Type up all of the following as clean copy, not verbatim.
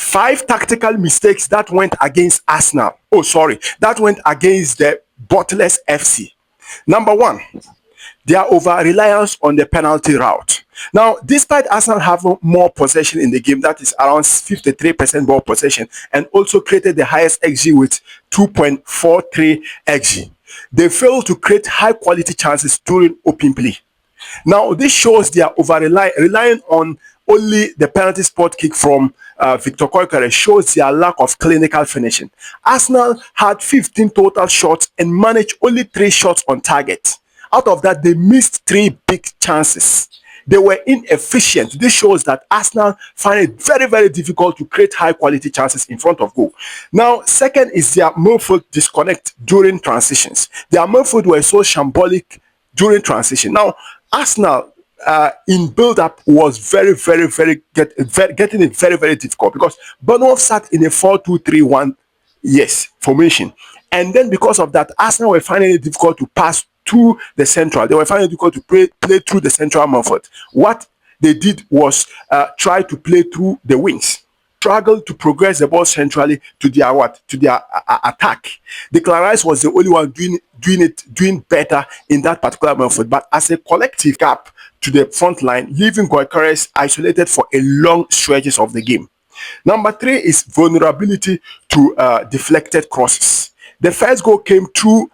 5 tactical mistakes that went against Arsenal. Oh, sorry, that went against the Butlers FC. Number 1, their over-reliance on the penalty route. Now, despite Arsenal having more possession in the game, that is around 53% ball possession, and also created the highest XG with 2.43 XG, they failed to create high-quality chances during open play. Now, this shows they are relying on only the penalty spot kick from Victor Koikere, shows their lack of clinical finishing. Arsenal had 15 total shots and managed only 3 shots on target. Out of that, they missed 3 big chances. They were inefficient. This shows that Arsenal find it very, very difficult to create high-quality chances in front of goal. Now, second is their midfield disconnect during transitions. Their midfield were so shambolic during transition. Now, Arsenal in build-up was getting it very, very difficult because Bournemouth sat in a 4-2-3-1 formation, and then because of that, Arsenal were finding it difficult to pass to the central. They were finding it difficult to play through the central midfield. What they did was try to play through the wings, struggled to progress the ball centrally to their attack. Declan Rice was the only one doing better in that particular midfield, but as a collective gap to the front line, leaving Gyökeres isolated for a long stretches of the game. Number 3 is vulnerability to deflected crosses. The first goal came through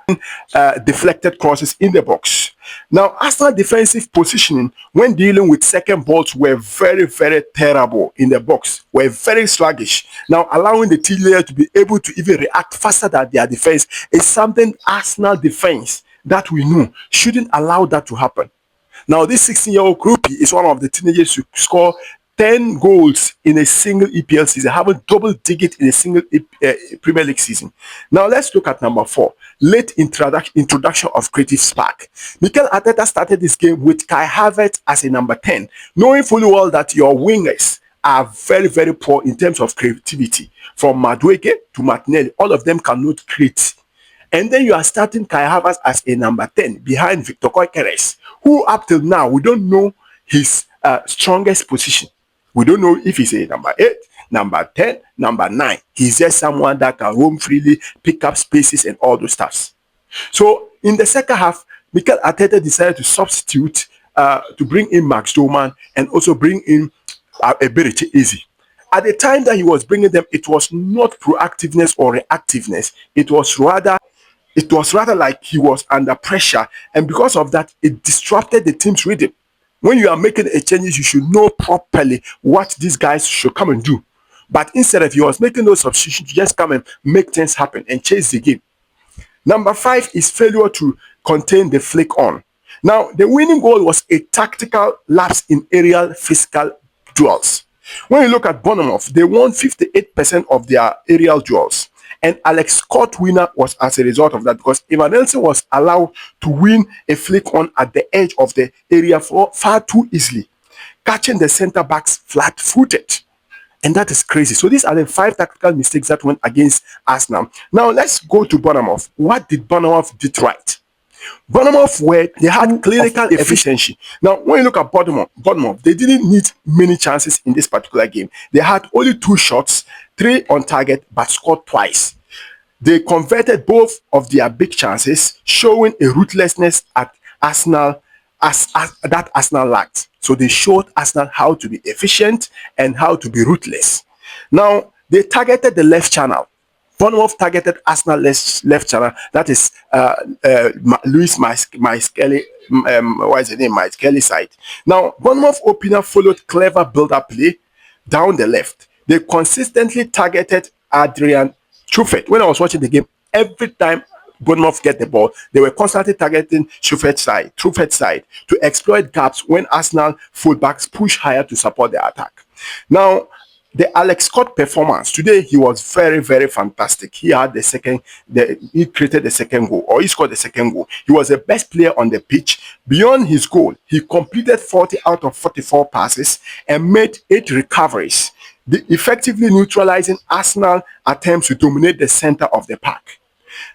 deflected crosses in the box. Now, Arsenal defensive positioning when dealing with second balls were very, very terrible in the box, were very sluggish. Now, allowing the team layer to be able to even react faster than their defense is something Arsenal defense that we know shouldn't allow that to happen. Now, this 16-year-old groupie is one of the teenagers who score 10 goals in a single EPL season, having double digit in a single Premier League season. Now, let's look at number 4, late introduction of creative spark. Mikel Arteta started this game with Kai Havertz as a number 10, knowing fully well that your wingers are very, very poor in terms of creativity. From Madueke to Martinelli, all of them cannot create. And then you are starting Kai Havertz as a number 10 behind Victor Gyökeres, who up till now, we don't know his strongest position. We don't know if he's a number 8, number 10, number 9. He's just someone that can roam freely, pick up spaces and all those stuffs. So in the second half, Mikel Arteta decided to substitute to bring in Max Doman and also bring in Eberiche Eze. At the time that he was bringing them, it was not proactiveness or reactiveness. It was rather like he was under pressure, and because of that, it disrupted the team's rhythm. When you are making a changes, you should know properly what these guys should come and do. But instead of he was making those substitutions to just come and make things happen and chase the game. Number 5 is failure to contain the flick on. Now, the winning goal was a tactical lapse in aerial physical duels. When you look at Bournemouth, they won 58% of their aerial duels. And Alex Scott winner was as a result of that, because Ivan Nelson was allowed to win a flick on at the edge of the area far too easily, catching the center backs flat-footed. And that is crazy. So these are the 5 tactical mistakes that went against Arsenal. Now let's go to Bournemouth. What did Bournemouth do right? Bournemouth they had clinical efficiency. Now, when you look at Bournemouth, they didn't need many chances in this particular game. They had only 2 shots, 3 on target, but scored twice. They converted both of their big chances, showing a ruthlessness at Arsenal that Arsenal lacked. So they showed Arsenal how to be efficient and how to be ruthless. Now, they targeted the left channel. Bournemouth targeted Arsenal left channel. That is Luis Maiskelly. What is the name? Maiskelly side. Now, Bournemouth opener followed clever build-up play down the left. They consistently targeted Adrian Truffert. When I was watching the game, every time Bournemouth get the ball, they were constantly targeting Truffert's side to exploit gaps when Arsenal fullbacks push higher to support the attack. Now, the Alex Scott performance today, he was very, very fantastic. He had he created the second goal, or he scored the second goal. He was the best player on the pitch. Beyond his goal, he completed 40 out of 44 passes and made 8 recoveries, effectively neutralizing Arsenal attempts to dominate the center of the park.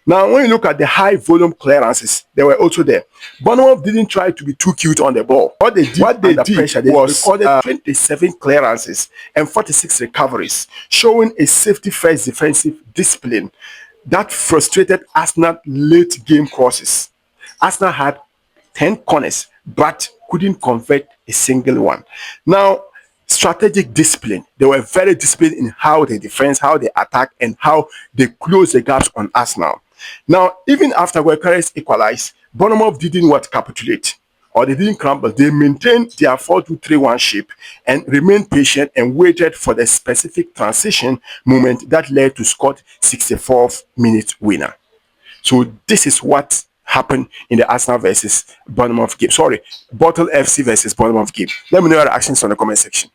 Now, when you look at the high volume clearances, they were also there. Bournemouth didn't try to be too cute on the ball. What they did under pressure, they recorded 27 clearances and 46 recoveries, showing a safety-first defensive discipline that frustrated Arsenal late game crosses. Arsenal had 10 corners but couldn't convert a single one. Now, strategic discipline. They were very disciplined in how they defend, how they attack, and how they close the gaps on Arsenal. Now, even after Gyökeres equalized, Bournemouth didn't what capitulate or they didn't crumble. They maintained their 4-2-3-1 shape and remained patient and waited for the specific transition moment that led to Scott's 64th minute winner. So this is what happened in the Arsenal versus Bournemouth game. Sorry, Bottle FC versus Bournemouth game. Let me know your reactions on the comment section.